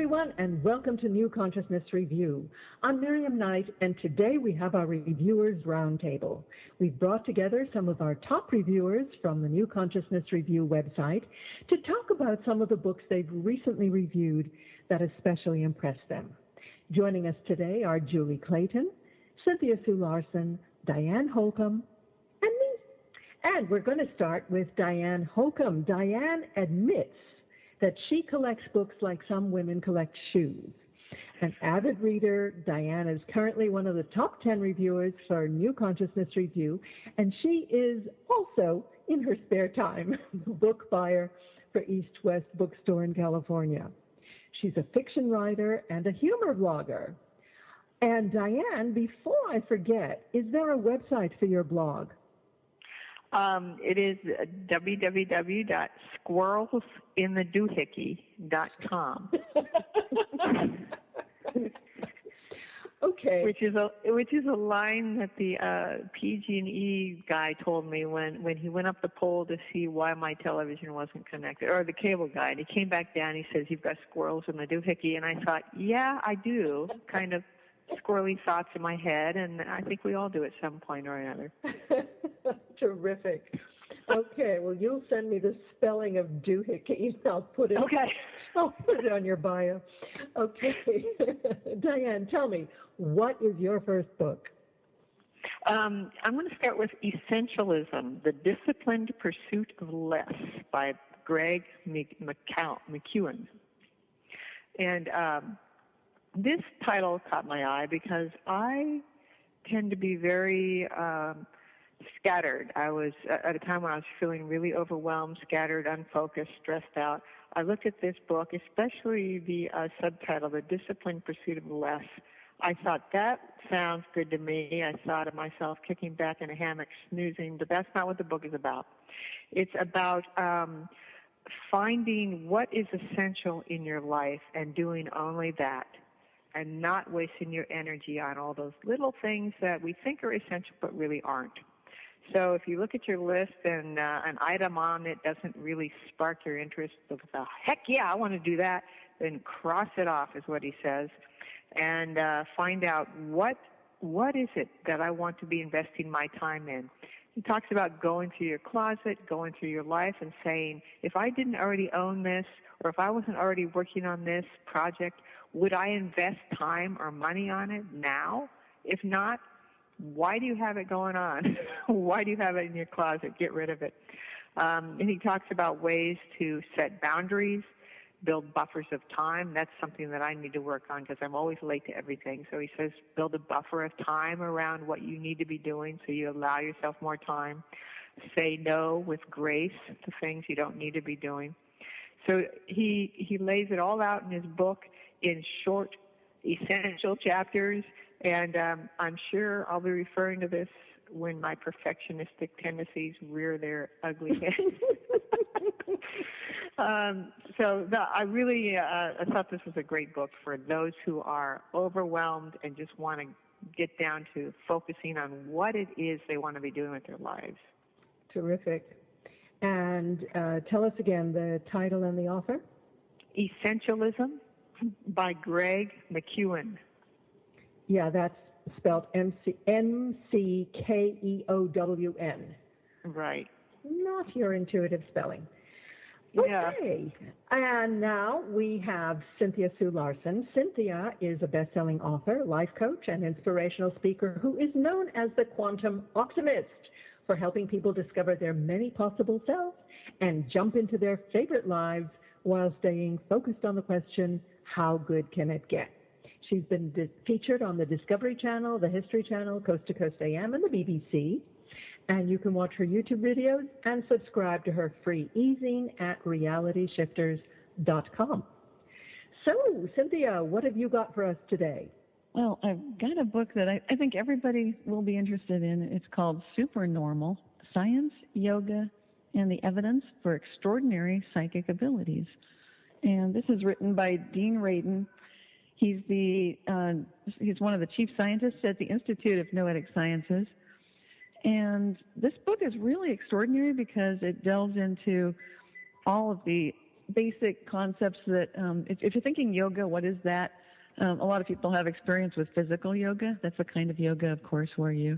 everyone, and welcome to New Consciousness Review. I'm Miriam Knight, and today we have our Reviewers Roundtable. We've brought together some of our top reviewers from the New Consciousness Review website to talk about some of the books they've recently reviewed that especially impressed them. Joining us today are Julie Clayton, Cynthia Sue Larson, Diane Holcomb, and me. And we're going to start with Diane Holcomb. Diane admits that she collects books like some women collect shoes. An avid reader, Diane is currently one of the top 10 reviewers for New Consciousness Review, and she is also, in her spare time, the book buyer for East West Bookstore in California. She's a fiction writer and a humor blogger. And Diane, before I forget, is there a website for your blog? It is www.squirrelsinthedoohickey.com. Okay. Which is a line that the PG&E guy told me when he went up the pole to see why my television wasn't connected, or the cable guy. And he came back down. He says, "You've got squirrels in the doohickey," and I thought, yeah, I do. Kind of squirrely thoughts in my head, and I think we all do at some point or another. Terrific. Okay, well, you'll send me the spelling of doohickey. I'll put it on your bio. Okay. Diane, tell me, what is your first book? I'm going to start with Essentialism, The Disciplined Pursuit of Less by Greg McKeown. And this title caught my eye because I tend to be very scattered. I was at a time when I was feeling really overwhelmed, scattered, unfocused, stressed out. I looked at this book, especially the subtitle, The Disciplined Pursuit of Less. I thought, that sounds good to me. I thought of myself kicking back in a hammock, snoozing, but that's not what the book is about. It's about finding what is essential in your life and doing only that, and not wasting your energy on all those little things that we think are essential but really aren't. So if you look at your list and an item on it doesn't really spark your interest of, heck yeah, I want to do that, then cross it off is what he says, and find out what is it that I want to be investing my time in. He talks about going through your closet, going through your life, and saying, if I didn't already own this, or if I wasn't already working on this project, would I invest time or money on it now? If not, why do you have it going on? Why do you have it in your closet? Get rid of it. And he talks about ways to set boundaries, build buffers of time. That's something that I need to work on because I'm always late to everything. So he says build a buffer of time around what you need to be doing so you allow yourself more time. Say no with grace to things you don't need to be doing. So he lays it all out in his book in short, essential chapters, and I'm sure I'll be referring to this when my perfectionistic tendencies rear their ugly head. I really I thought this was a great book for those who are overwhelmed and just want to get down to focusing on what it is they want to be doing with their lives. Terrific. And tell us again the title and the author. Essentialism by Greg McKeown. Yeah, that's spelled M-C-K-E-O-W-N. Right. Not your intuitive spelling. Yeah. Okay. And now we have Cynthia Sue Larson. Cynthia is a best-selling author, life coach, and inspirational speaker who is known as the Quantum Optimist for helping people discover their many possible selves and jump into their favorite lives while staying focused on the question, how good can it get? She's been featured on the Discovery Channel, the History Channel, Coast to Coast AM, and the BBC. And you can watch her YouTube videos and subscribe to her free e-zine at realityshifters.com. So, Cynthia, what have you got for us today? Well, I've got a book that I think everybody will be interested in. It's called Supernormal, Science, Yoga, and the Evidence for Extraordinary Psychic Abilities. And this is written by Dean Radin. He's one of the chief scientists at the Institute of Noetic Sciences. And this book is really extraordinary because it delves into all of the basic concepts that, if you're thinking yoga, what is that? A lot of people have experience with physical yoga. That's the kind of yoga, of course, where you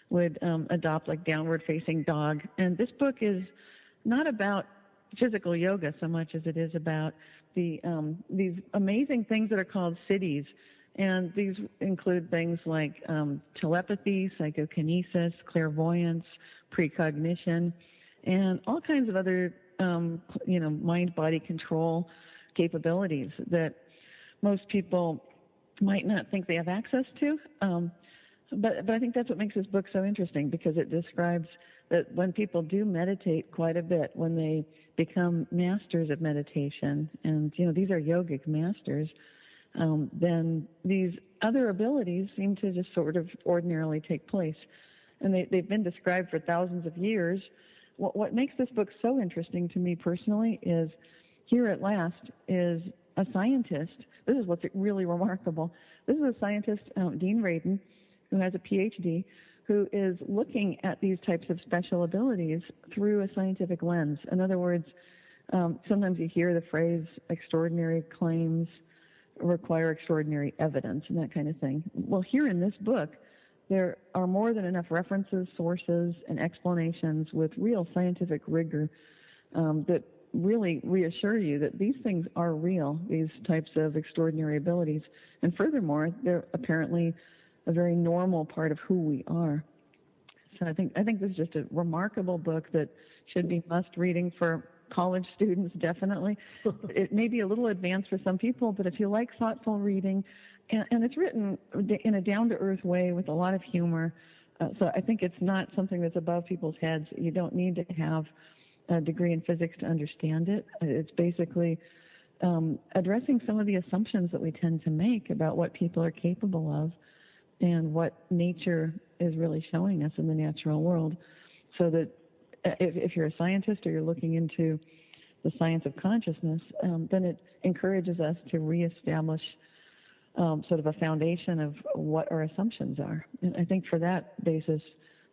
would adopt like downward facing dog. And this book is not about physical yoga so much as it is about these amazing things that are called siddhis. And these include things like telepathy, psychokinesis, clairvoyance, precognition, and all kinds of other, mind-body control capabilities that most people might not think they have access to. But I think that's what makes this book so interesting, because it describes that when people do meditate quite a bit, when they become masters of meditation, and these are yogic masters, then these other abilities seem to just sort of ordinarily take place. And they've been described for thousands of years. What makes this book so interesting to me personally is here at last is a scientist. This is what's really remarkable. This is a scientist, Dean Radin, who has a PhD, who is looking at these types of special abilities through a scientific lens. In other words, sometimes you hear the phrase extraordinary claims require extraordinary evidence and that kind of thing. Well, here in this book, there are more than enough references, sources, and explanations with real scientific rigor that really reassure you that these things are real, these types of extraordinary abilities. And furthermore, they're apparently a very normal part of who we are. So I think this is just a remarkable book that should be must reading for college students, definitely. It may be a little advanced for some people, but if you like thoughtful reading, and it's written in a down-to-earth way with a lot of humor, so I think it's not something that's above people's heads. You don't need to have a degree in physics to understand it. It's basically addressing some of the assumptions that we tend to make about what people are capable of and what nature is really showing us in the natural world, so that if you're a scientist or you're looking into the science of consciousness, then it encourages us to reestablish sort of a foundation of what our assumptions are. And I think for that basis,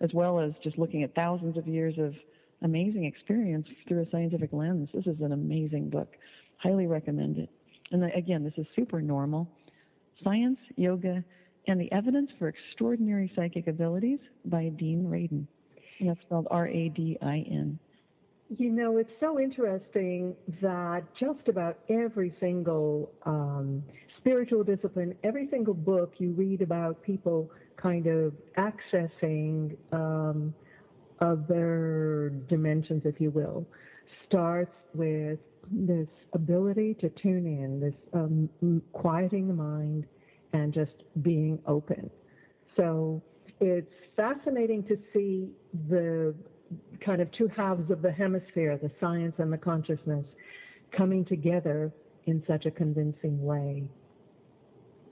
as well as just looking at thousands of years of amazing experience through a scientific lens, this is an amazing book. Highly recommend it. And again, this is Supernormal, Science, Yoga, and the Evidence for Extraordinary Psychic Abilities by Dean Radin. And that's spelled R-A-D-I-N. It's so interesting that just about every single spiritual discipline, every single book you read about people kind of accessing other dimensions, if you will, starts with this ability to tune in, this quieting the mind and just being open. So it's fascinating to see the kind of two halves of the hemisphere, the science and the consciousness, coming together in such a convincing way.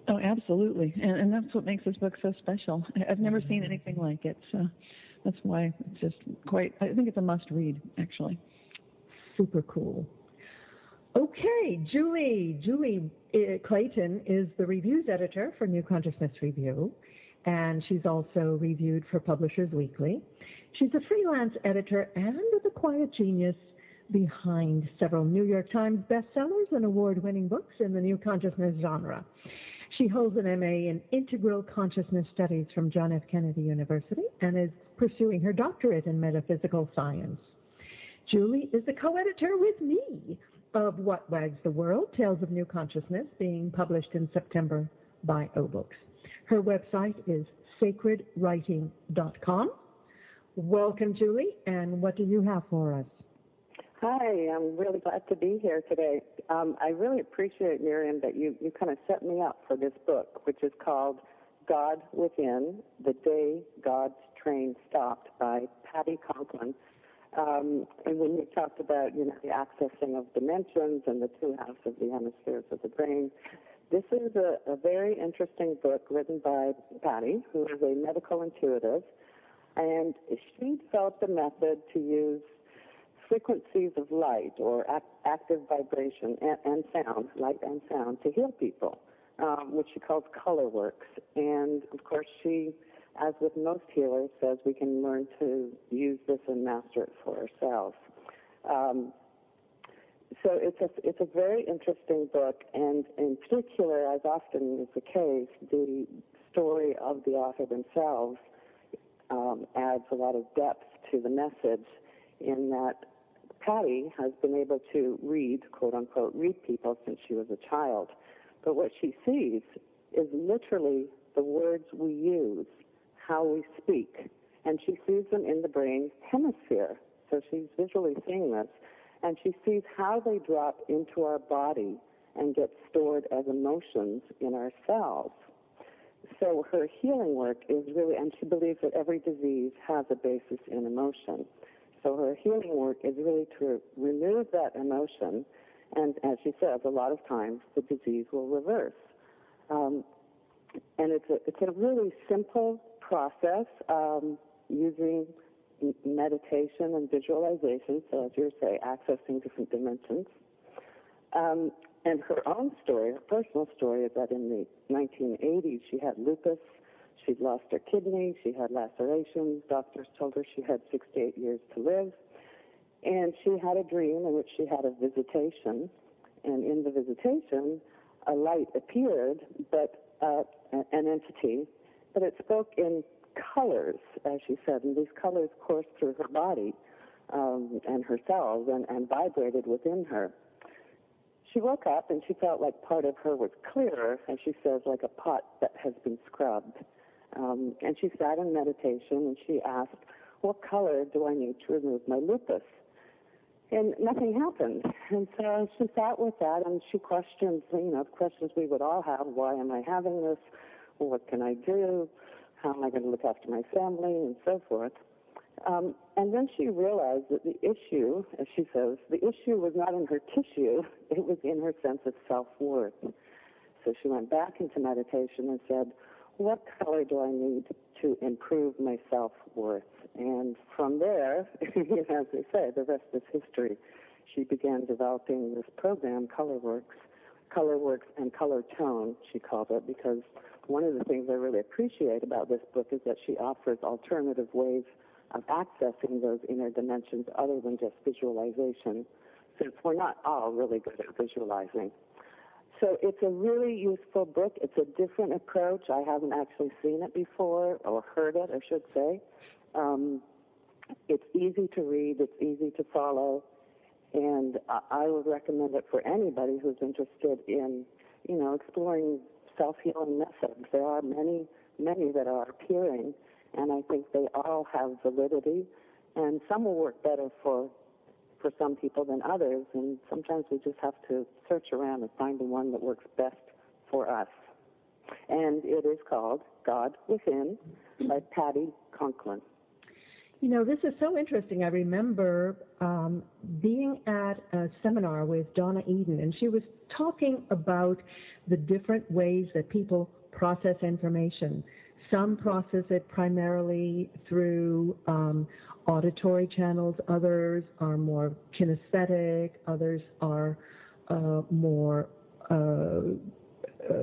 Oh, absolutely. And that's what makes this book so special. I've never seen anything like it, so that's why it's just I think it's a must-read, actually. Super cool. Okay, Julie Clayton is the reviews editor for New Consciousness Review, and she's also reviewed for Publishers Weekly. She's a freelance editor and the quiet genius behind several New York Times bestsellers and award-winning books in the New Consciousness genre. She holds an MA in Integral Consciousness Studies from John F. Kennedy University and is pursuing her doctorate in metaphysical science. Julie is the co-editor with me of What Wags the World, Tales of New Consciousness, being published in September by O-Books. Her website is sacredwriting.com. Welcome, Julie, and what do you have for us? Hi, I'm really glad to be here today. I really appreciate, Miriam, that you kind of set me up for this book, which is called God Within, The Day God's Train Stopped by Patti, Conklin. And when you talked about, the accessing of dimensions and the two halves of the hemispheres of the brain, this is a very interesting book written by Patti, who is a medical intuitive, and she developed a method to use frequencies of light or active vibration and sound, light and sound, to heal people, which she calls color works. And, of course, she, as with most healers, says we can learn to use this and master it for ourselves. So it's a very interesting book, and in particular, as often is the case, the story of the author themselves adds a lot of depth to the message, in that Patti has been able to read, quote unquote, read people since she was a child. But what she sees is literally the words we use, how we speak. And she sees them in the brain hemisphere. So she's visually seeing this. And she sees how they drop into our body and get stored as emotions in our cells. So her healing work is really, and she believes that every disease has a basis in emotion. So her healing work is really to remove that emotion, and as she says, a lot of times the disease will reverse. And it's a really simple process using meditation and visualization, so as you say, accessing different dimensions. And her own story, her personal story, is that in the 1980s she had lupus, she'd lost her kidney, she had lacerations, doctors told her she had 6 to 8 years to live, and she had a dream in which she had a visitation, and in the visitation a light appeared, but an entity, but it spoke in colors, as she said, and these colors coursed through her body and her cells and vibrated within her. She woke up and she felt like part of her was clearer, as she says, like a pot that has been scrubbed. And she sat in meditation and she asked, what color do I need to remove my lupus? And nothing happened. And so she sat with that and she questioned, the questions we would all have. Why am I having this? What can I do? How am I going to look after my family? And so forth. And then she realized that the issue, as she says, the issue was not in her tissue, it was in her sense of self-worth. So she went back into meditation and said, what color do I need to improve my self-worth? And from there, as they say, the rest is history. She began developing this program, Colorworks and Color Tone, she called it, because one of the things I really appreciate about this book is that she offers alternative ways of accessing those inner dimensions other than just visualization, since we're not all really good at visualizing. So it's a really useful book. It's a different approach. I haven't actually seen it before, or heard it, I should say. It's easy to read. It's easy to follow. And I would recommend it for anybody who's interested in, exploring self-healing methods. There are many that are appearing, and I think they all have validity, and some will work better for some people than others, and sometimes we just have to search around and find the one that works best for us. And it is called God Within by Patti, Conklin. This is so interesting. I remember being at a seminar with Donna Eden, and she was talking about the different ways that people process information. Some process it primarily through auditory channels, others are more kinesthetic, others are more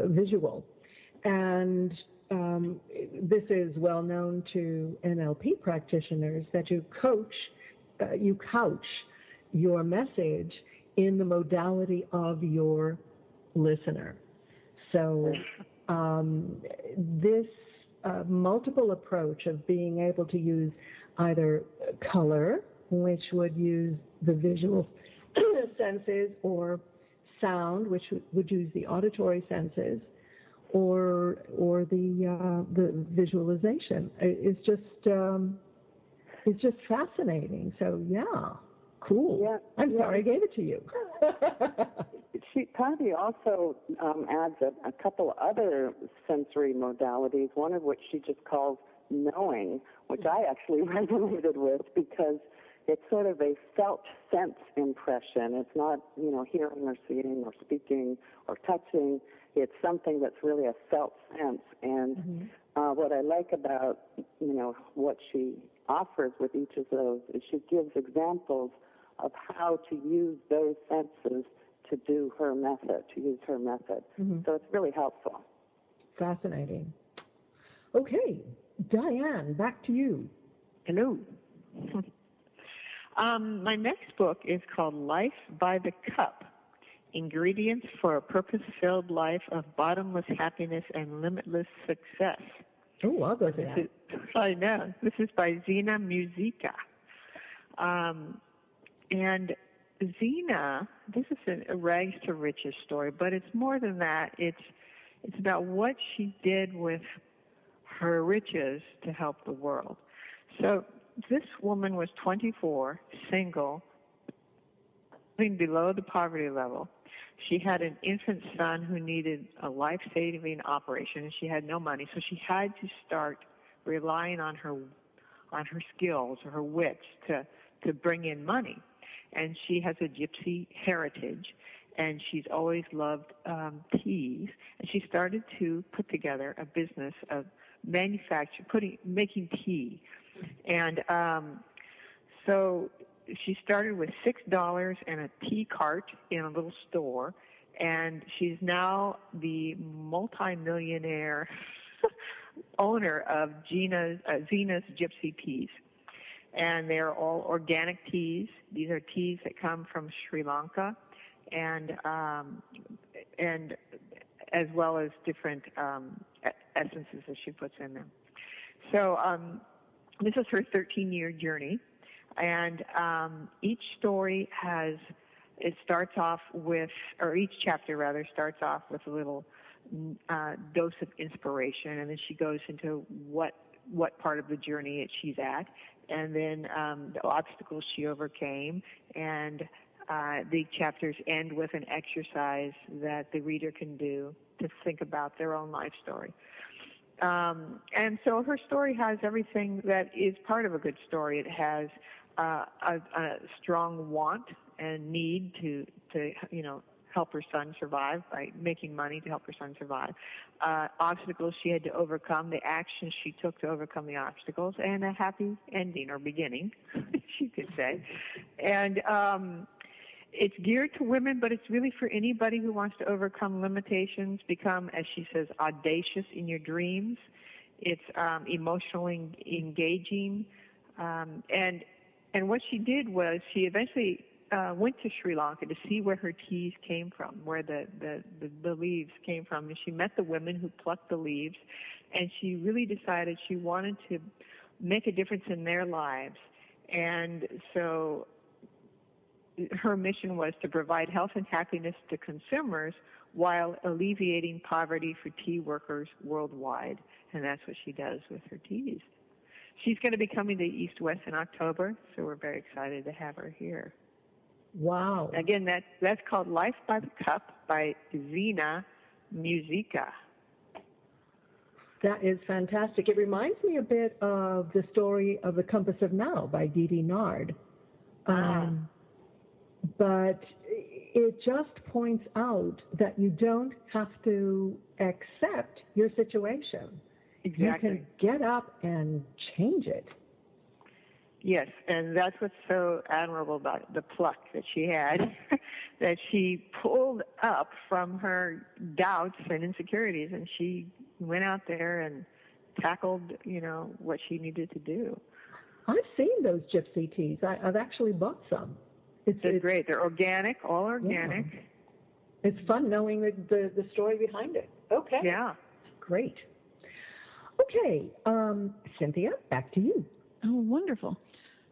visual. And this is well known to NLP practitioners, that you couch your message in the modality of your listener. So this multiple approach of being able to use either color, which would use the visual senses, or sound, which would use the auditory senses, or the visualization. It's just fascinating. So cool. Yeah, I'm sorry I gave it to you. Patti also adds a couple other sensory modalities, one of which she just calls knowing, which I actually resonated with because it's sort of a felt sense impression. It's not, hearing or seeing or speaking or touching. It's something that's really a felt sense. And what I like about, what she offers with each of those is she gives examples of how to use those senses to do her method, to use her method. So it's really helpful. Fascinating. Okay, Diane, back to you. Hello. My next book is called Life by the Cup, Ingredients for a Purpose-Filled Life of Bottomless Happiness and Limitless Success. Oh, I'll go to that. I know. This is by Zhena Muzyka. And Zhena, this is a rags to riches story, but it's more than that. It's about what she did with her riches to help the world. So this woman was 24, single, living below the poverty level. She had an infant son who needed a life-saving operation, and she had no money, so she had to start relying on her skills or her wits to bring in money. And she has a gypsy heritage, and she's always loved teas. And she started to put together a business of making tea. And so she started with $6 and a tea cart in a little store, and she's now the multi-millionaire owner of Zhena's Gypsy Teas. And they're all organic teas. These are teas that come from Sri Lanka, and as well as different essences that she puts in them. So this is her 13-year journey, and each story each chapter rather starts off with a little dose of inspiration, and then she goes into what part of the journey she's at, and then the obstacles she overcame, and the chapters end with an exercise that the reader can do to think about their own life story. And so her story has everything that is part of a good story. It has a strong want and need to help her son survive by making money to help her son survive. Obstacles she had to overcome, the actions she took to overcome the obstacles, and a happy ending or beginning, you could say. And it's geared to women, but it's really for anybody who wants to overcome limitations, become, as she says, audacious in your dreams. It's emotionally engaging. And what she did was she eventually went to Sri Lanka to see where her teas came from, where the leaves came from. And she met the women who plucked the leaves, and she really decided she wanted to make a difference in their lives. And so her mission was to provide health and happiness to consumers while alleviating poverty for tea workers worldwide. And that's what she does with her teas. She's going to be coming to East West in October, so we're very excited to have her here. Wow. Again, that's called Life by the Cup by Zhena Muzyka. That is fantastic. It reminds me a bit of the story of The Compass of Now by Dee Nard. But it just points out that you don't have to accept your situation. Exactly. You can get up and change it. Yes, and that's what's so admirable about the pluck that she had, that she pulled up from her doubts and insecurities, and she went out there and tackled, what she needed to do. I've seen those gypsy teas. I've actually bought some. They're great. They're organic, all organic. Yeah. It's fun knowing the story behind it. Okay. Yeah. Great. Okay, Cynthia, back to you. Oh, wonderful.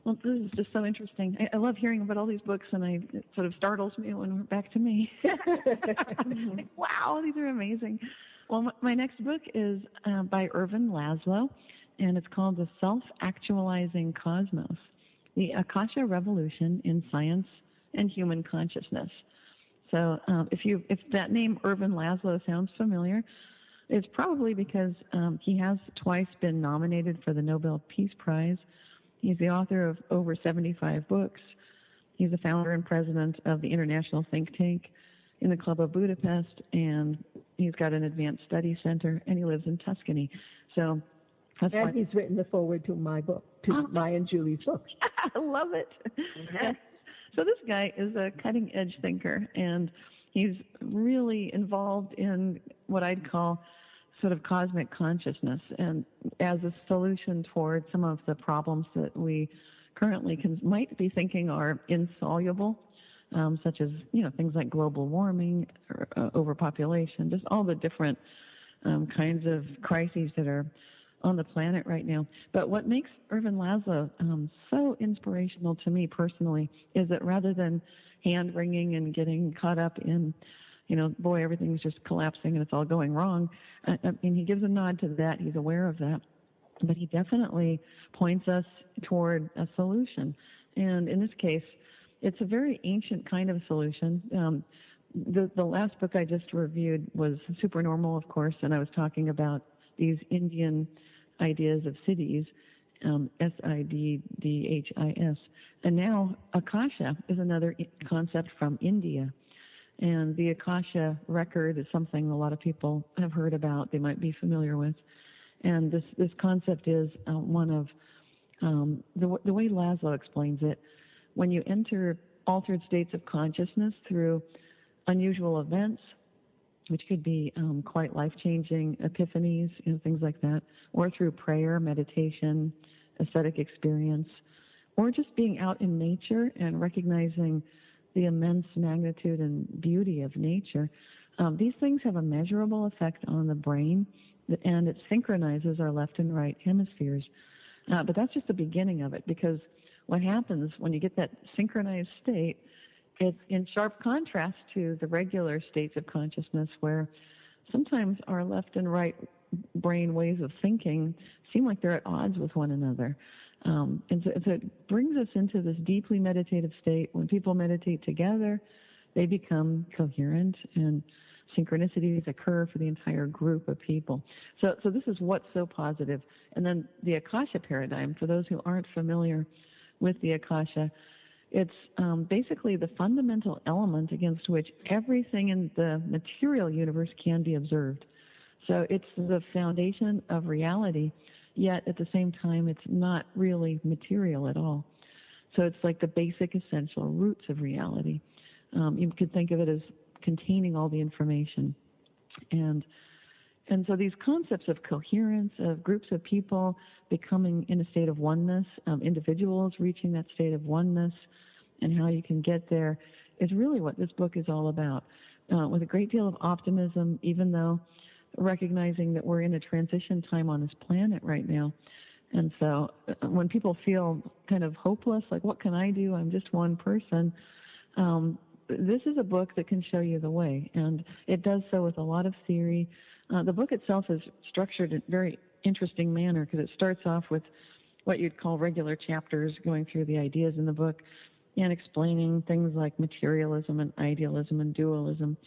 Well, this is just so interesting. I love hearing about all these books, and it sort of startles me when we're back to me. Like, wow, these are amazing. Well, my next book is by Ervin, Laszlo, and it's called The Self-Actualizing Cosmos, the Akasha Revolution in Science and Human Consciousness. So if that name, Ervin Laszlo, sounds familiar, it's probably because he has twice been nominated for the Nobel Peace Prize. He's the author of over 75 books. He's the founder and president of the International Think Tank in the Club of Budapest, and he's got an advanced study center, and he lives in Tuscany. So that's and he's written the foreword to my book, my and Julie's book. I love it. So this guy is a cutting-edge thinker, and he's really involved in what I'd call sort of cosmic consciousness, and as a solution toward some of the problems that we currently might be thinking are insoluble, such as, things like global warming, or, overpopulation, just all the different kinds of crises that are on the planet right now. But what makes Ervin Laszlo so inspirational to me personally is that rather than hand-wringing and getting caught up in, boy, everything's just collapsing and it's all going wrong, he gives a nod to that. He's aware of that. But he definitely points us toward a solution. And in this case, it's a very ancient kind of solution. The last book I just reviewed was Supernormal, of course, and I was talking about these Indian ideas of siddhis, Siddhis. And now Akasha is another concept from India. And the Akasha record is something a lot of people have heard about, they might be familiar with. And this concept is one of, the way Laszlo explains it, when you enter altered states of consciousness through unusual events, which could be quite life-changing epiphanies, things like that, or through prayer, meditation, aesthetic experience, or just being out in nature and recognizing the immense magnitude and beauty of nature. These things have a measurable effect on the brain, and it synchronizes our left and right hemispheres. But that's just the beginning of it, because what happens when you get that synchronized state, it's in sharp contrast to the regular states of consciousness where sometimes our left and right brain ways of thinking seem like they're at odds with one another. And so it brings us into this deeply meditative state. When people meditate together, they become coherent and synchronicities occur for the entire group of people. So this is what's so positive. And then the Akasha paradigm, for those who aren't familiar with the Akasha, it's basically the fundamental element against which everything in the material universe can be observed. So it's the foundation of reality, yet at the same time it's not really material at all. So it's like the basic essential roots of reality. You could think of it as containing all the information. And so these concepts of coherence, of groups of people becoming in a state of oneness, individuals reaching that state of oneness, and how you can get there is really what this book is all about. With a great deal of optimism, even though recognizing that we're in a transition time on this planet right now. And so when people feel kind of hopeless, like, what can I do? I'm just one person. This is a book that can show you the way, and it does so with a lot of theory. The book itself is structured in a very interesting manner because it starts off with what you'd call regular chapters, going through the ideas in the book and explaining things like materialism and idealism and dualism.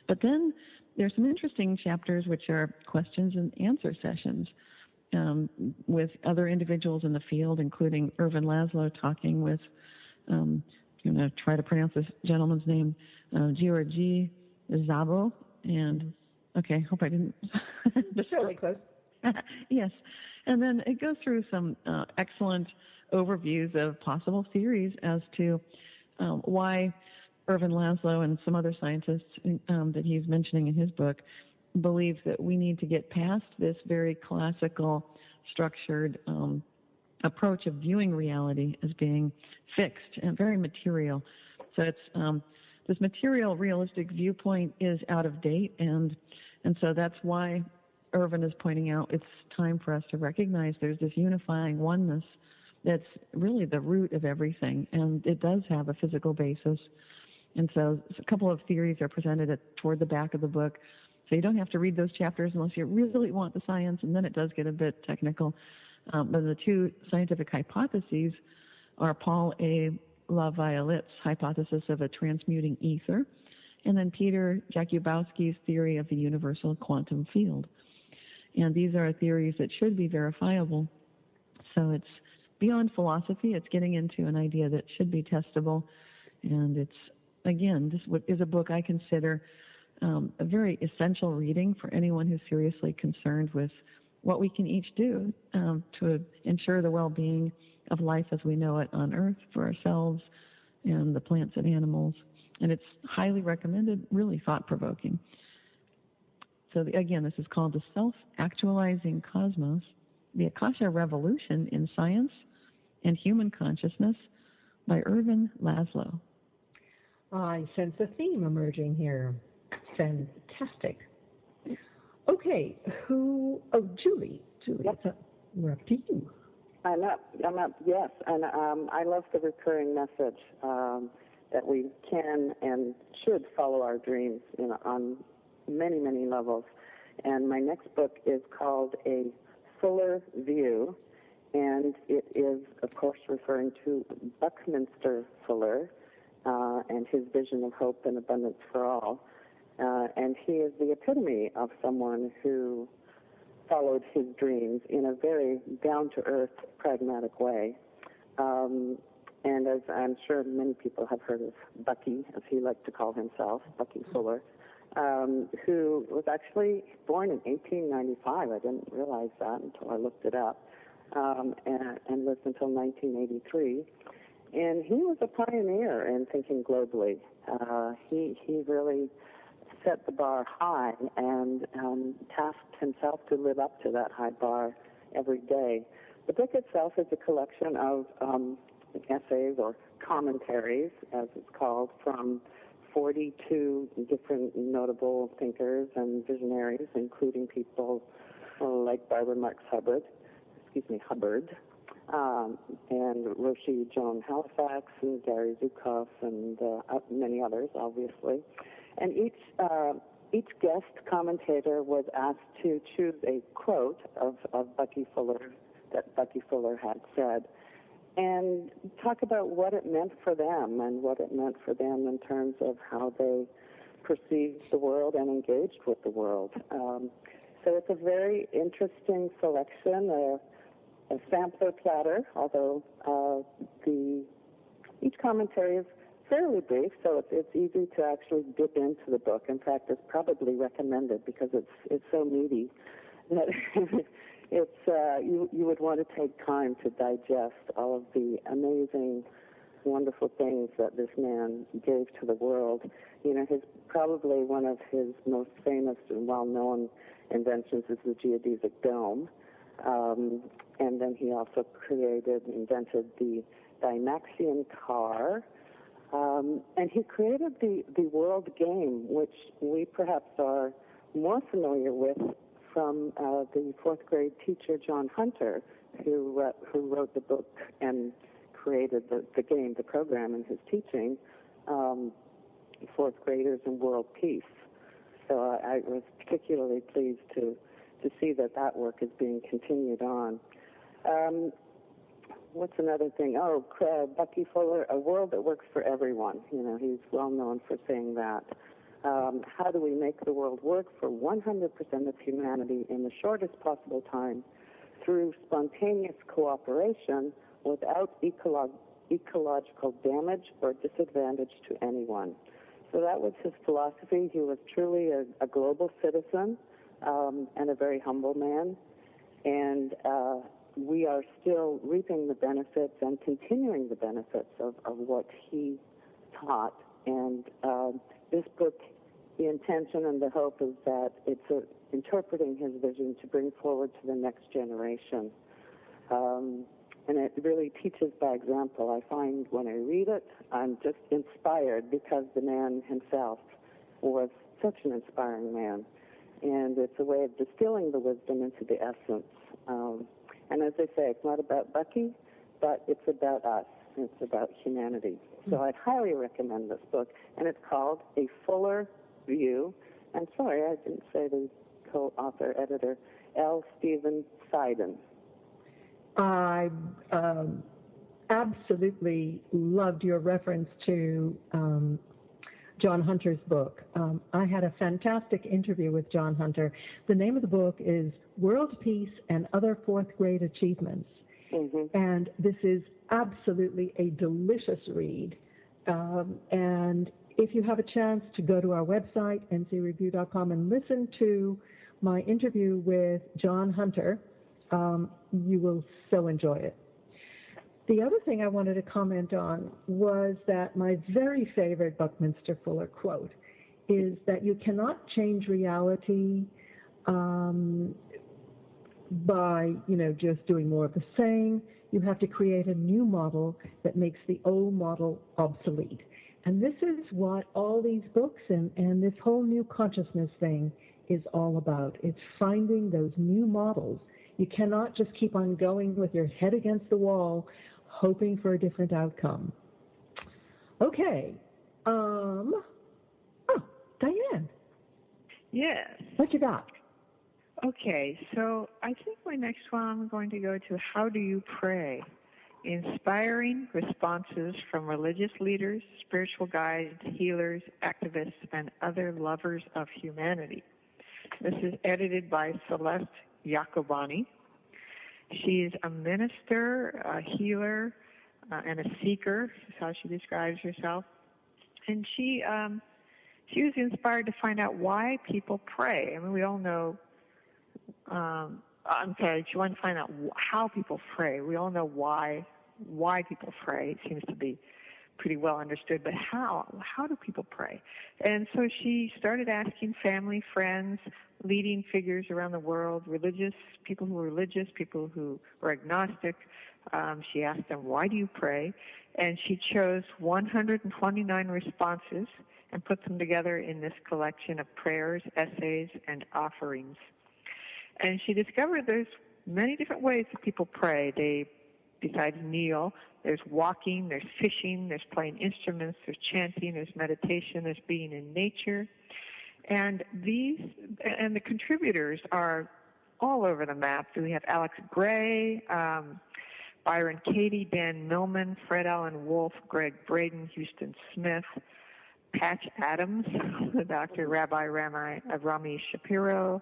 But then there's some interesting chapters which are questions and answer sessions with other individuals in the field, including Ervin Laszlo talking with, I'm going to try to pronounce this gentleman's name, Georgi Zabo. And, okay, hope I didn't. Fairly close. Yes. And then it goes through some excellent overviews of possible theories as to why Ervin Laszlo and some other scientists that he's mentioning in his book believe that we need to get past this very classical, structured approach of viewing reality as being fixed and very material. So it's this material, realistic viewpoint is out of date, and so that's why Ervin is pointing out it's time for us to recognize there's this unifying oneness that's really the root of everything, and it does have a physical basis. And so a couple of theories are presented toward the back of the book. So you don't have to read those chapters unless you really want the science, and then it does get a bit technical. But the two scientific hypotheses are Paul A. Laviolette's hypothesis of a transmuting ether, and then Peter Jakubowski's theory of the universal quantum field. And these are theories that should be verifiable. So it's beyond philosophy. It's getting into an idea that should be testable. And it's, again, this is a book I consider a very essential reading for anyone who's seriously concerned with what we can each do to ensure the well-being of life as we know it on Earth for ourselves and the plants and animals. And it's highly recommended, really thought-provoking. So again, this is called The Self-Actualizing Cosmos, the Akasha Revolution in Science and Human Consciousness by Ervin, Laszlo. I sense a theme emerging here. Fantastic. Okay, Julie, Yep. we're up to you. I'm up, yes. And I love the recurring message that we can and should follow our dreams on many, many levels. And my next book is called A Fuller View, and it is, of course, referring to Buckminster Fuller and his vision of hope and abundance for all. And he is the epitome of someone who followed his dreams in a very down-to-earth, pragmatic way. And as I'm sure many people have heard of Bucky, as he liked to call himself, Bucky Fuller, who was actually born in 1895. I didn't realize that until I looked it up, and lived until 1983. And he was a pioneer in thinking globally. He really set the bar high and tasked himself to live up to that high bar every day. The book itself is a collection of essays or commentaries, as it's called, from 42 different notable thinkers and visionaries, including people like Barbara Marx Hubbard, and Roshi Joan Halifax and Gary Zukav and many others, obviously. And each guest commentator was asked to choose a quote of Bucky Fuller that Bucky Fuller had said, and talk about what it meant for them and what it meant for them in terms of how they perceived the world and engaged with the world. So it's a very interesting selection, a sampler platter, although each commentary is fairly brief, so it's easy to actually dip into the book. In fact, it's probably recommended because it's so meaty that you would want to take time to digest all of the amazing, wonderful things that this man gave to the world. Probably one of his most famous and well-known inventions is the geodesic dome. And then he also invented the Dymaxion car. And he created the world game, which we perhaps are more familiar with from the fourth grade teacher John Hunter, who wrote the book and created the game, the program in his teaching, Fourth Graders and World Peace. So I was particularly pleased to see that work is being continued on. What's another thing? Bucky Fuller, a world that works for everyone. He's well known for saying that. How do we make the world work for 100% of humanity in the shortest possible time through spontaneous cooperation without ecological damage or disadvantage to anyone? So that was his philosophy. He was truly a global citizen and a very humble man. And we are still reaping the benefits and continuing the benefits of what he taught. And this book, the intention and the hope is that it's interpreting his vision to bring forward to the next generation. And it really teaches by example. I find when I read it, I'm just inspired because the man himself was such an inspiring man. And it's a way of distilling the wisdom into the essence. And as I say, it's not about Bucky, but it's about us. It's about humanity. So I'd highly recommend this book. And it's called A Fuller View. And sorry, I didn't say the co-author, editor, L. Stephen Sieden. I absolutely loved your reference to John Hunter's book. I had a fantastic interview with John Hunter. The name of the book is World Peace and Other Fourth Grade Achievements. Mm-hmm. And this is absolutely a delicious read. And if you have a chance to go to our website, ncreview.com, and listen to my interview with John Hunter, you will so enjoy it. The other thing I wanted to comment on was that my very favorite Buckminster Fuller quote is that you cannot change reality by, just doing more of the same. you have to create a new model that makes the old model obsolete. And this is what all these books and this whole new consciousness thing is all about. It's finding those new models. You cannot just keep on going with your head against the wall, hoping for a different outcome. Okay. Diane. Yes. What you got? Okay, so I think my next one I'm going to go to How Do You Pray? Inspiring responses from religious leaders, spiritual guides, healers, activists, and other lovers of humanity. This is edited by Celeste Yarboni. She's a minister, a healer, and a seeker, is how she describes herself. And she was inspired to find out why people pray. I mean, we all know, she wanted to find out how people pray. We all know why people pray. It seems to be pretty well understood, but how do people pray? And so she started asking family, friends, leading figures around the world, people who were agnostic. She asked them, why do you pray? And she chose 129 responses and put them together in this collection of prayers, essays, and offerings. And she discovered there's many different ways that people pray. Besides kneel, there's walking, there's fishing, there's playing instruments, there's chanting, there's meditation, there's being in nature. And the contributors are all over the map. We have Alex Gray, Byron Katie, Dan Millman, Fred Allen Wolf, Greg Braden, Houston Smith, Patch Adams, Dr. Rabbi Rami Shapiro,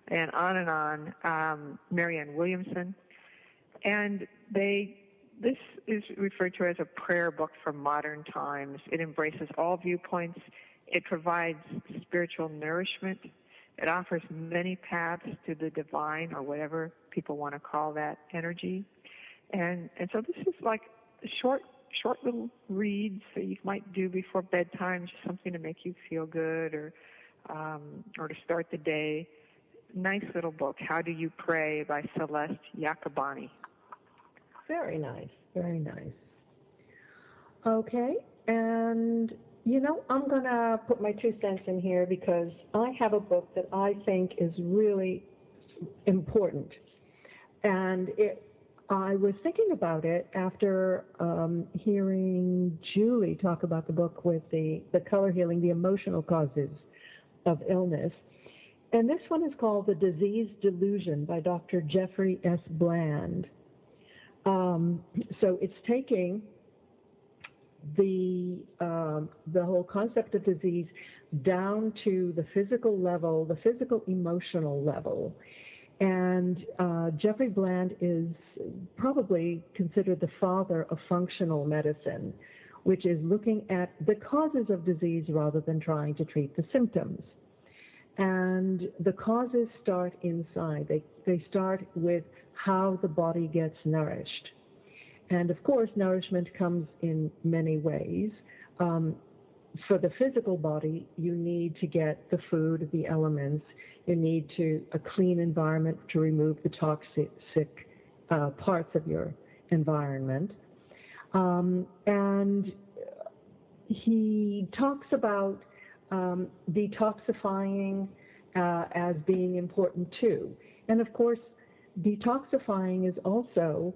and on, Marianne Williamson. And this is referred to as a prayer book for modern times. It embraces all viewpoints. It provides spiritual nourishment. It offers many paths to the divine, or whatever people want to call that energy. And so this is like short little reads that you might do before bedtime, just something to make you feel good, or to start the day. Nice little book, How Do You Pray by Celeste Yarboni. Very nice, very nice. Okay, and I'm going to put my 2 cents in here because I have a book that I think is really important. And I was thinking about it after hearing Julie talk about the book with the color healing, the emotional causes of illness. And this one is called The Disease Delusion by Dr. Jeffrey S. Bland. So it's taking the whole concept of disease down to the physical level, the physical emotional level. And Jeffrey Bland is probably considered the father of functional medicine, which is looking at the causes of disease rather than trying to treat the symptoms. And the causes start inside. They start with how the body gets nourished. And of course, nourishment comes in many ways. For the physical body, you need to get the food, the elements. You need a clean environment to remove the toxic parts of your environment. And he talks about detoxifying as being important too. And of course, detoxifying is also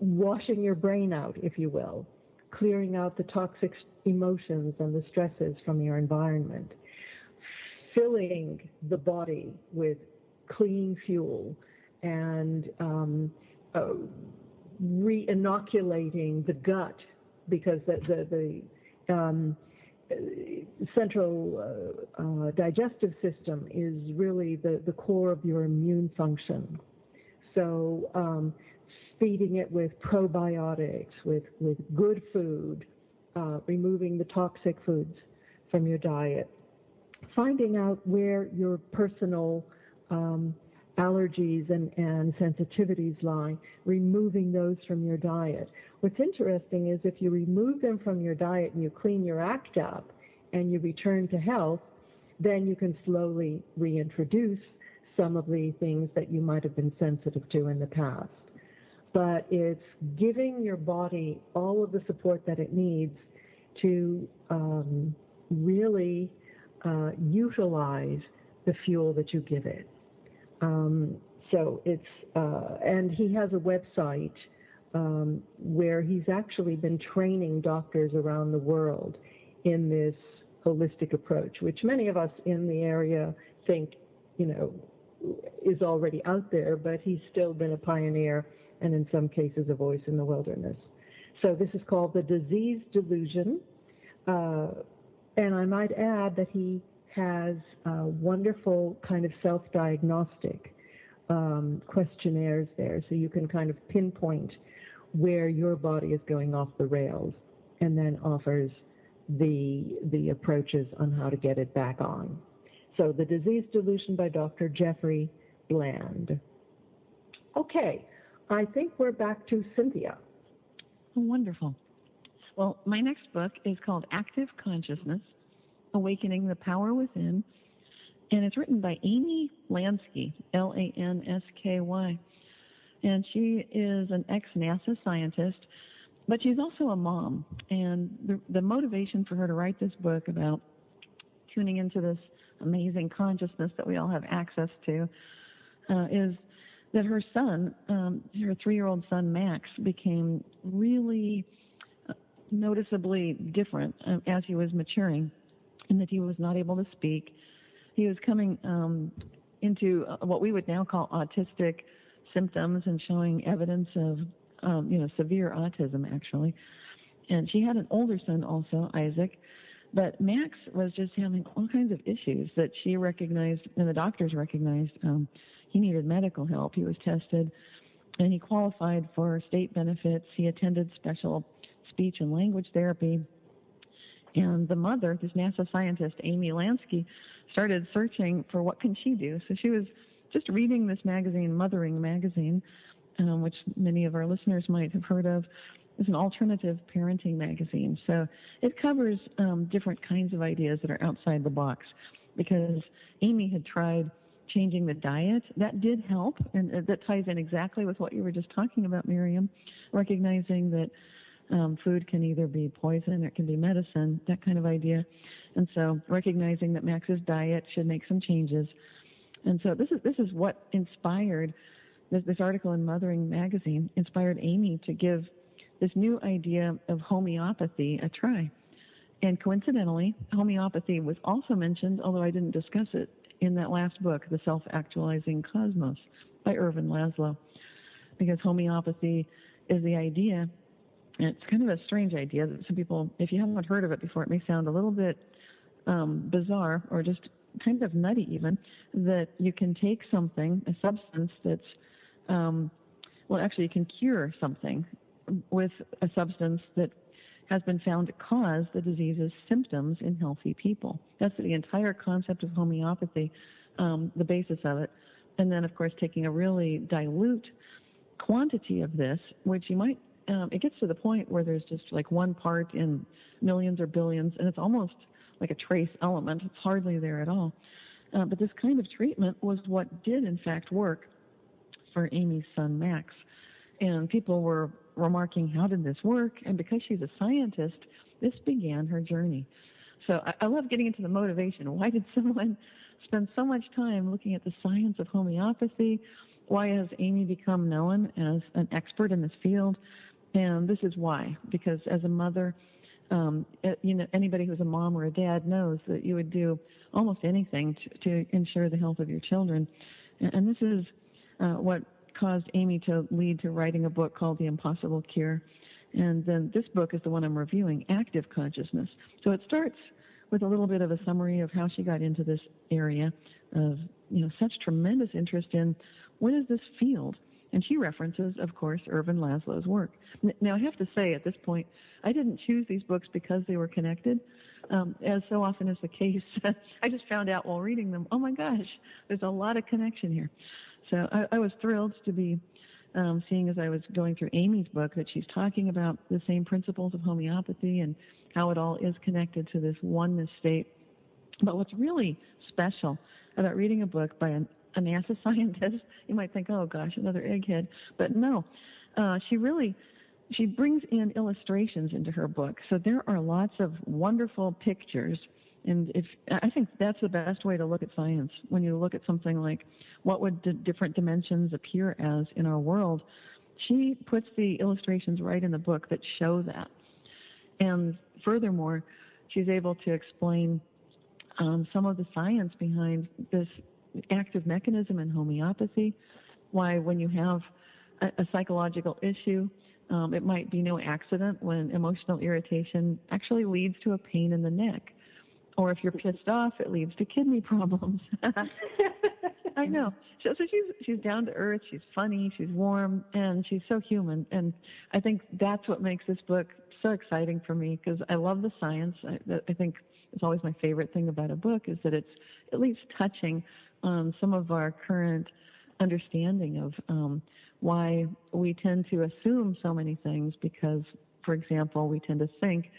washing your brain out, if you will, clearing out the toxic emotions and the stresses from your environment, filling the body with clean fuel, and re-inoculating the gut, because the central digestive system is really the core of your immune function. So feeding it with probiotics, with good food, removing the toxic foods from your diet, finding out where your personal allergies and sensitivities lie, removing those from your diet. What's interesting is if you remove them from your diet and you clean your act up and you return to health, then you can slowly reintroduce some of the things that you might have been sensitive to in the past. but it's giving your body all of the support that it needs to really utilize the fuel that you give it. So it's, and he has a website where he's actually been training doctors around the world in this holistic approach, which many of us in the area think, is already out there, but he's still been a pioneer and in some cases a voice in the wilderness. So this is called the Disease Delusion. And I might add that he has wonderful kind of self-diagnostic questionnaires there, so you can kind of pinpoint where your body is going off the rails, and then offers the approaches on how to get it back on. So The Disease Delusion by Dr. Jeffrey Bland. Okay, I think we're back to Cynthia. Oh, wonderful. Well, my next book is called Active Consciousness, Awakening the Power Within, and it's written by Amy Lansky, Lansky. And she is an ex-NASA scientist, but she's also a mom. And the motivation for her to write this book about tuning into this amazing consciousness that we all have access to is that her son, her 3-year-old son Max, became really noticeably different as he was maturing, in that he was not able to speak. He was coming into what we would now call autistic symptoms and showing evidence of, severe autism, actually. And she had an older son also, Isaac, but Max was just having all kinds of issues that she recognized, and the doctors recognized. He needed medical help. He was tested, and he qualified for state benefits. He attended special speech and language therapy. And the mother, this NASA scientist, Amy Lansky, started searching for what can she do. So she was just reading this magazine, Mothering magazine, which many of our listeners might have heard of. It's an alternative parenting magazine. So it covers different kinds of ideas that are outside the box, because Amy had tried changing the diet. That did help, and that ties in exactly with what you were just talking about, Miriam, recognizing that food can either be poison or it can be medicine, that kind of idea. And so recognizing that Max's diet should make some changes. And so this is what inspired this article in Mothering magazine, inspired Amy to give this new idea of homeopathy a try. And coincidentally, homeopathy was also mentioned, although I didn't discuss it, in that last book, The Self-Actualizing Cosmos by Ervin, Laszlo, because homeopathy is the idea, and it's kind of a strange idea that some people, if you haven't heard of it before, it may sound a little bit bizarre or just kind of nutty even, that you can take something, a substance that's, you can cure something with a substance that has been found to cause the disease's symptoms in healthy people. That's the entire concept of homeopathy, the basis of it. And then, of course, taking a really dilute quantity of this, which you might, it gets to the point where there's just like 1 part in millions or billions, and it's almost like a trace element. It's hardly there at all. But this kind of treatment was what did, in fact, work for Amy's son, Max. And people were remarking, how did this work? And because she's a scientist, this began her journey. So I love getting into the motivation. Why did someone spend so much time looking at the science of homeopathy? Why has Amy become known as an expert in this field? And this is why. Because as a mother, anybody who's a mom or a dad knows that you would do almost anything to ensure the health of your children. And this is what caused Amy to lead to writing a book called The Impossible Cure. And then this book is the one I'm reviewing, Active Consciousness. So it starts with a little bit of a summary of how she got into this area of, such tremendous interest in what is this field. And she references, of course, Ervin Laszlo's work. Now, I have to say at this point, I didn't choose these books because they were connected. As so often is the case, I just found out while reading them, oh my gosh, there's a lot of connection here. So I was thrilled to be seeing, as I was going through Amy's book, that she's talking about the same principles of homeopathy and how it all is connected to this oneness state. But what's really special about reading a book by a NASA scientist, you might think, oh gosh, another egghead. But no, She brings in illustrations into her book. So there are lots of wonderful pictures. And I think that's the best way to look at science. When you look at something like what would different dimensions appear as in our world, she puts the illustrations right in the book that show that. And furthermore, she's able to explain some of the science behind this active mechanism in homeopathy, why when you have a psychological issue, it might be no accident when emotional irritation actually leads to a pain in the neck. Or if you're pissed off, it leads to kidney problems. I know. So she's down to earth, she's funny, she's warm, and she's so human. And I think that's what makes this book so exciting for me, because I love the science. I think it's always my favorite thing about a book is that it's at least touching on some of our current understanding of why we tend to assume so many things because, for example, we tend to think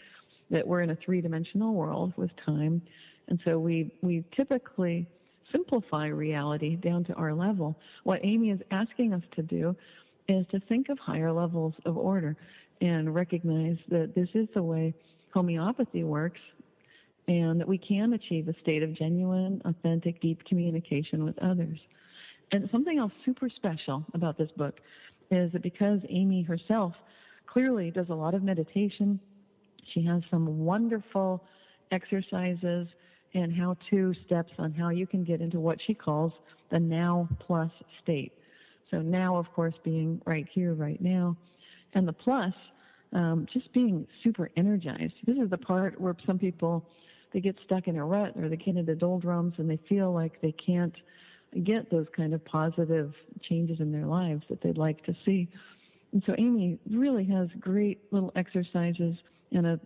that we're in a three-dimensional world with time, and so we typically simplify reality down to our level. What Amy is asking us to do is to think of higher levels of order and recognize that this is the way homeopathy works and that we can achieve a state of genuine, authentic, deep communication with others. And something else super special about this book is that because Amy herself clearly does a lot of meditation, she has some wonderful exercises and how-to steps on how you can get into what she calls the now plus state. So now, of course, being right here, right now, and the plus, just being super energized. This is the part where some people, they get stuck in a rut or they get into doldrums and they feel like they can't get those kind of positive changes in their lives that they'd like to see. And so Amy really has great little exercises and a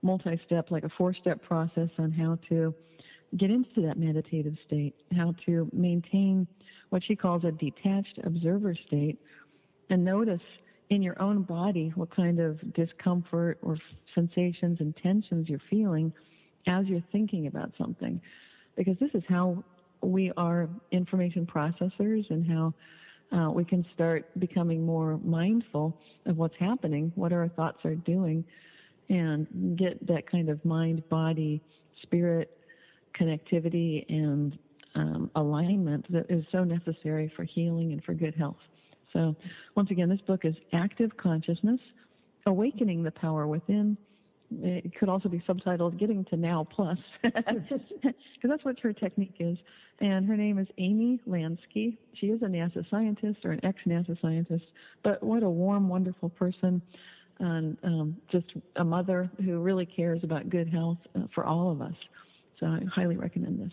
multi-step, like a 4-step process on how to get into that meditative state, how to maintain what she calls a detached observer state, and notice in your own body what kind of discomfort or sensations and tensions you're feeling as you're thinking about something. Because this is how we are information processors and how we can start becoming more mindful of what's happening, what our thoughts are doing, and get that kind of mind, body, spirit connectivity and alignment that is so necessary for healing and for good health. So once again, this book is Active Consciousness, Awakening the Power Within. It could also be subtitled Getting to Now Plus, because that's what her technique is. And her name is Amy Lansky. She is a NASA scientist or an ex-NASA scientist, but what a warm, wonderful person, and just a mother who really cares about good health for all of us. So I highly recommend this.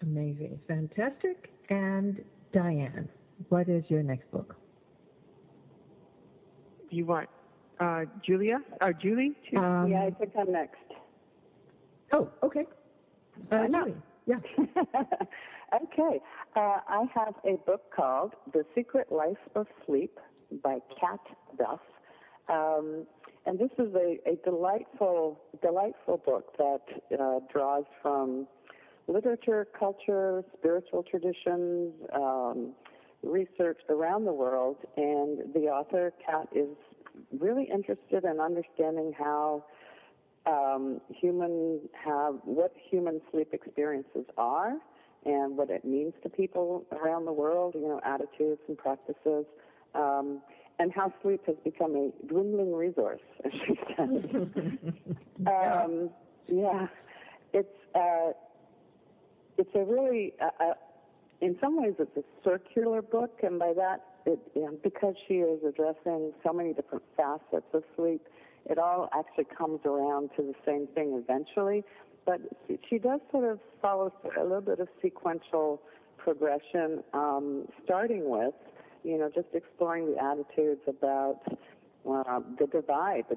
Amazing. Fantastic. And Diane, what is your next book? Do you want Julia or Julie? Yeah, I think I'm next. Oh, okay. Julie. Yeah. Okay. I have a book called The Secret Life of Sleep by Duff. And this is a delightful book that draws from literature, culture, spiritual traditions, research around the world. And the author, Kat, is really interested in understanding how what human sleep experiences are and what it means to people around the world, attitudes and practices. And how sleep has become a dwindling resource, as she says. Yeah, it's a really, in some ways, it's a circular book, and by that, because she is addressing so many different facets of sleep, it all actually comes around to the same thing eventually. But she does sort of follow a little bit of sequential progression, starting with, just exploring the attitudes about the divide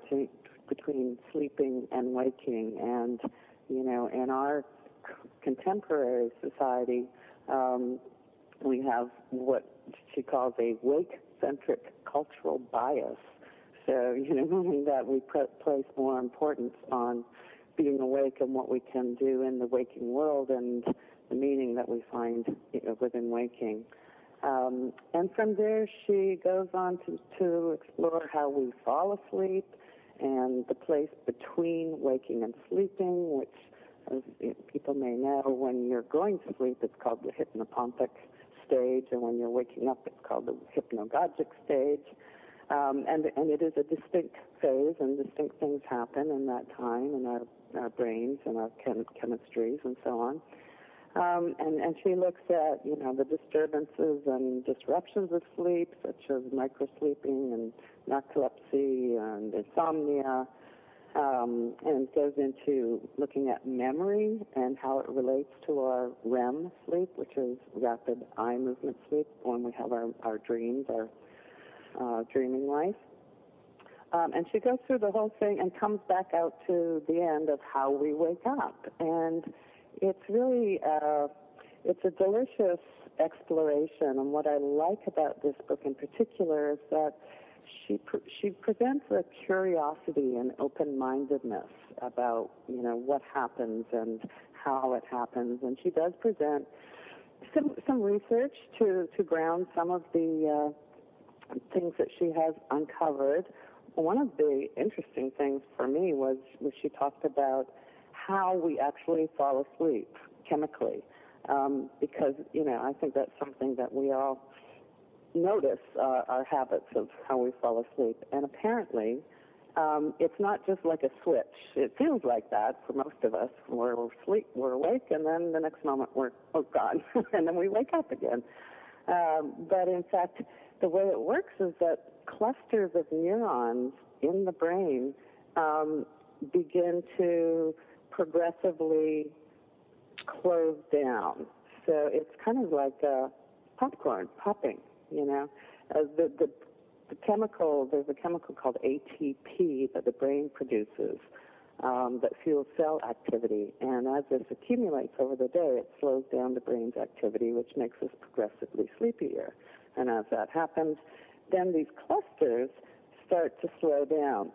between sleeping and waking. And, in our contemporary society, we have what she calls a wake-centric cultural bias. So, meaning that we place more importance on being awake and what we can do in the waking world and the meaning that we find within waking. And from there, she goes on to explore how we fall asleep and the place between waking and sleeping, which, as people may know, when you're going to sleep, it's called the hypnopompic stage, and when you're waking up, it's called the hypnagogic stage. And it is a distinct phase, and distinct things happen in that time in our brains and our chemistries and so on. And she looks at, the disturbances and disruptions of sleep, such as microsleeping and narcolepsy and insomnia, and goes into looking at memory and how it relates to our REM sleep, which is rapid eye movement sleep, when we have our dreams, our dreaming life. And she goes through the whole thing and comes back out to the end of how we wake up. And it's really, it's a delicious exploration. And what I like about this book in particular is that she presents a curiosity and open-mindedness about, what happens and how it happens. And she does present some research to ground some of the things that she has uncovered. One of the interesting things for me was she talked about how we actually fall asleep chemically, because, I think that's something that we all notice, our habits of how we fall asleep. And apparently, it's not just like a switch. It feels like that for most of us. We're awake, and then the next moment we're gone, and then we wake up again. But in fact, the way it works is that clusters of neurons in the brain begin to progressively close down. So it's kind of like popcorn popping, The chemical, there's a chemical called ATP that the brain produces that fuels cell activity. And as this accumulates over the day, it slows down the brain's activity, which makes us progressively sleepier. And as that happens, then these clusters start to shut down,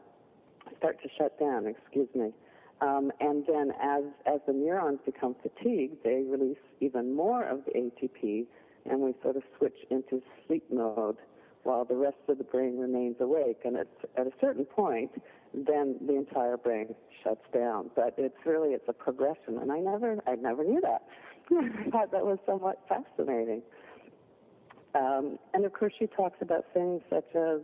and then as the neurons become fatigued, they release even more of the ATP, and we sort of switch into sleep mode while the rest of the brain remains awake. And at a certain point, then the entire brain shuts down. But it's a progression, and I never knew that. I thought that was somewhat fascinating. And of course, she talks about things such as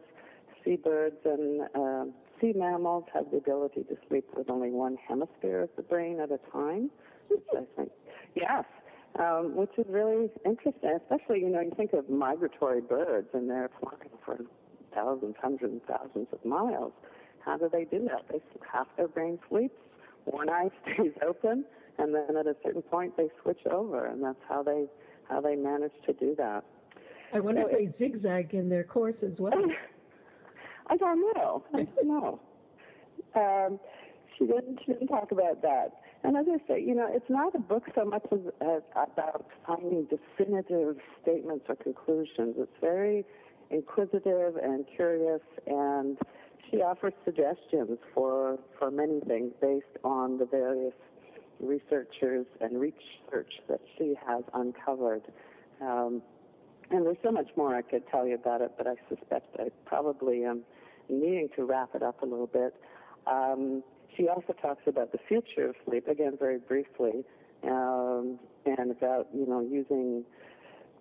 seabirds and sea mammals have the ability to sleep with only one hemisphere of the brain at a time, which I think, yes, which is really interesting, especially, you think of migratory birds and they're flying for thousands, hundreds of thousands of miles. How do they do that? Half their brain sleeps, one eye stays open, and then at a certain point they switch over, and that's how they manage to do that. I wonder if they zigzag in their course as well. I don't know. She didn't talk about that. And as I say, it's not a book so much as about finding definitive statements or conclusions. It's very inquisitive and curious, and she offers suggestions for many things based on the various researchers and research that she has uncovered. And there's so much more I could tell you about it, but I suspect I probably am needing to wrap it up a little bit. She also talks about the future of sleep, again, very briefly, and about, using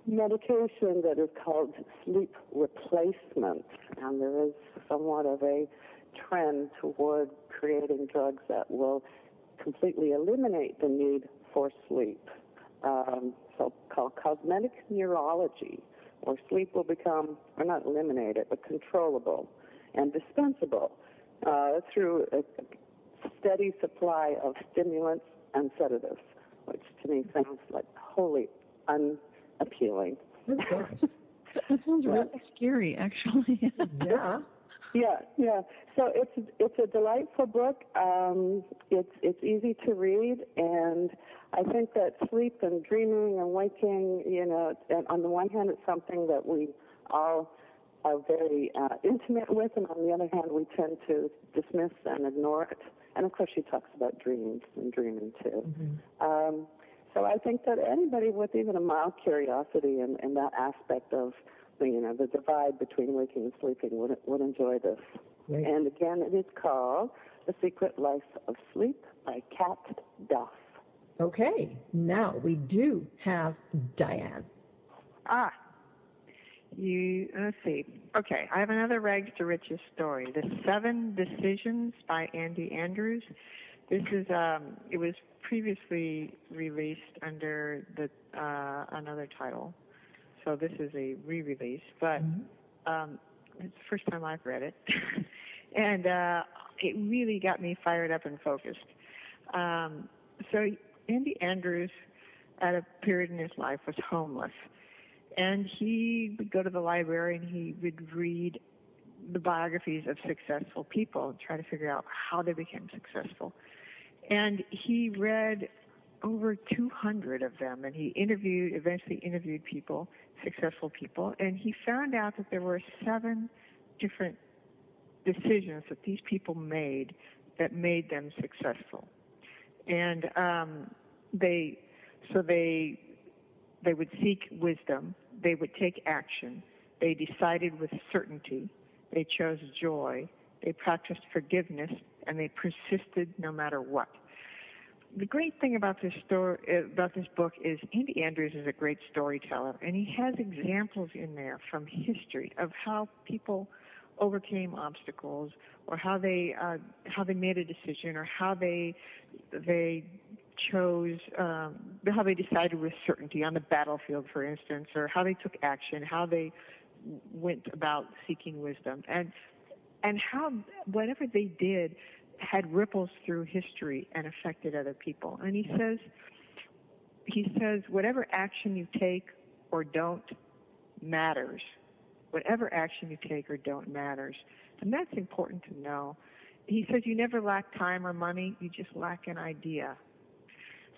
medication that is called sleep replacement. And there is somewhat of a trend toward creating drugs that will completely eliminate the need for sleep. So-called cosmetic neurology, where sleep will become, or not eliminated, but controllable and dispensable through a steady supply of stimulants and sedatives, which to me sounds like wholly unappealing. That sounds really scary, actually. Yeah. So it's a delightful book. It's easy to read, and I think that sleep and dreaming and waking, and on the one hand, it's something that we all are very intimate with, and on the other hand, we tend to dismiss and ignore it. And of course, she talks about dreams and dreaming too. So I think that anybody with even a mild curiosity in that aspect of the divide between waking and sleeping would enjoy this. Right. And again, it is called The Secret Life of Sleep by Kat Duff. Okay, now we do have Diane. Let's see. Okay, I have another Rags to Riches story. The 7 Decisions by Andy Andrews. This is, it was previously released under another title. So this is a re-release, but it's the first time I've read it. And it really got me fired up and focused. So Andy Andrews, at a period in his life, was homeless. And he would go to the library and he would read the biographies of successful people and try to figure out how they became successful. And he read over 200 of them, and he eventually interviewed people, successful people, and he found out that there were 7 different decisions that these people made that made them successful. And they would seek wisdom, they would take action, they decided with certainty, they chose joy, they practiced forgiveness, and they persisted no matter what. The great thing about this book is Andy Andrews is a great storyteller, and he has examples in there from history of how people overcame obstacles, or how they made a decision, or how they chose, how they decided with certainty on the battlefield, for instance, or how they took action, how they went about seeking wisdom, and how whatever they did had ripples through history and affected other people. And he says, whatever action you take or don't matters. Whatever action you take or don't matters. And that's important to know. He says you never lack time or money, you just lack an idea.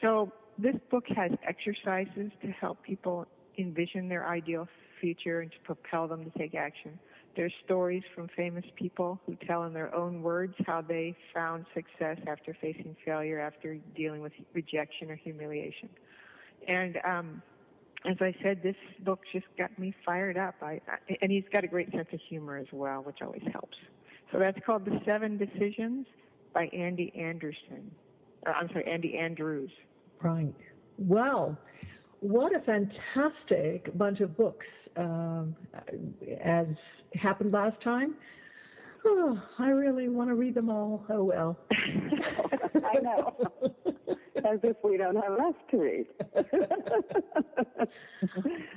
So this book has exercises to help people envision their ideal future and to propel them to take action. There's stories from famous people who tell in their own words how they found success after facing failure, after dealing with rejection or humiliation. And as I said, this book just got me fired up. And he's got a great sense of humor as well, which always helps. So that's called The 7 Decisions by Andy Andrews. Right. Well, what a fantastic bunch of books. As happened last time, I really want to read them all. Oh, well. I know. As if we don't have enough to read.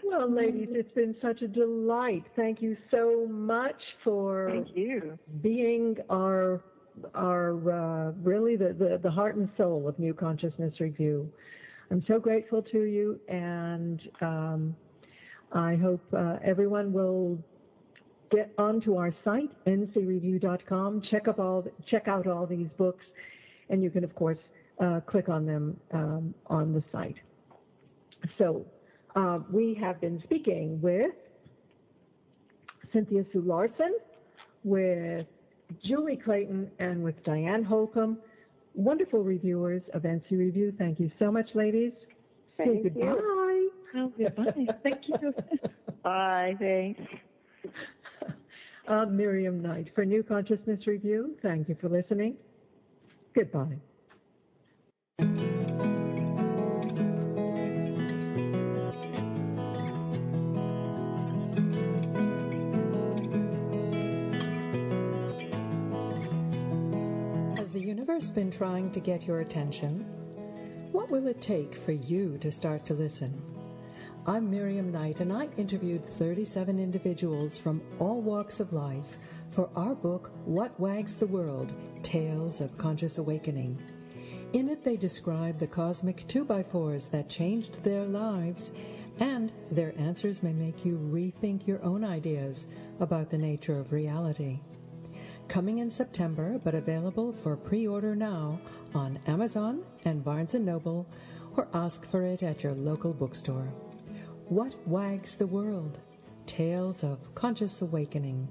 Well, ladies, it's been such a delight. Thank you so much for being our really the heart and soul of New Consciousness Review. I'm so grateful to you, and I hope everyone will get onto our site, ncreview.com, check out all these books, and you can, of course, click on them on the site. So we have been speaking with Cynthia Sue Larson, with Julie Clayton, and with Diane Holcomb, wonderful reviewers of NC Review. Thank you so much, ladies. Say goodbye. Oh, goodbye. Thank you. Bye, thanks. Miriam Knight for New Consciousness Review. Thank you for listening. Goodbye. Has the universe been trying to get your attention? What will it take for you to start to listen? I'm Miriam Knight, and I interviewed 37 individuals from all walks of life for our book, What Wags the World? Tales of Conscious Awakening. In it, they describe the cosmic 2x4s that changed their lives, and their answers may make you rethink your own ideas about the nature of reality. Coming in September, but available for pre-order now on Amazon and Barnes & Noble, or ask for it at your local bookstore. What Wags the World? Tales of Conscious Awakening.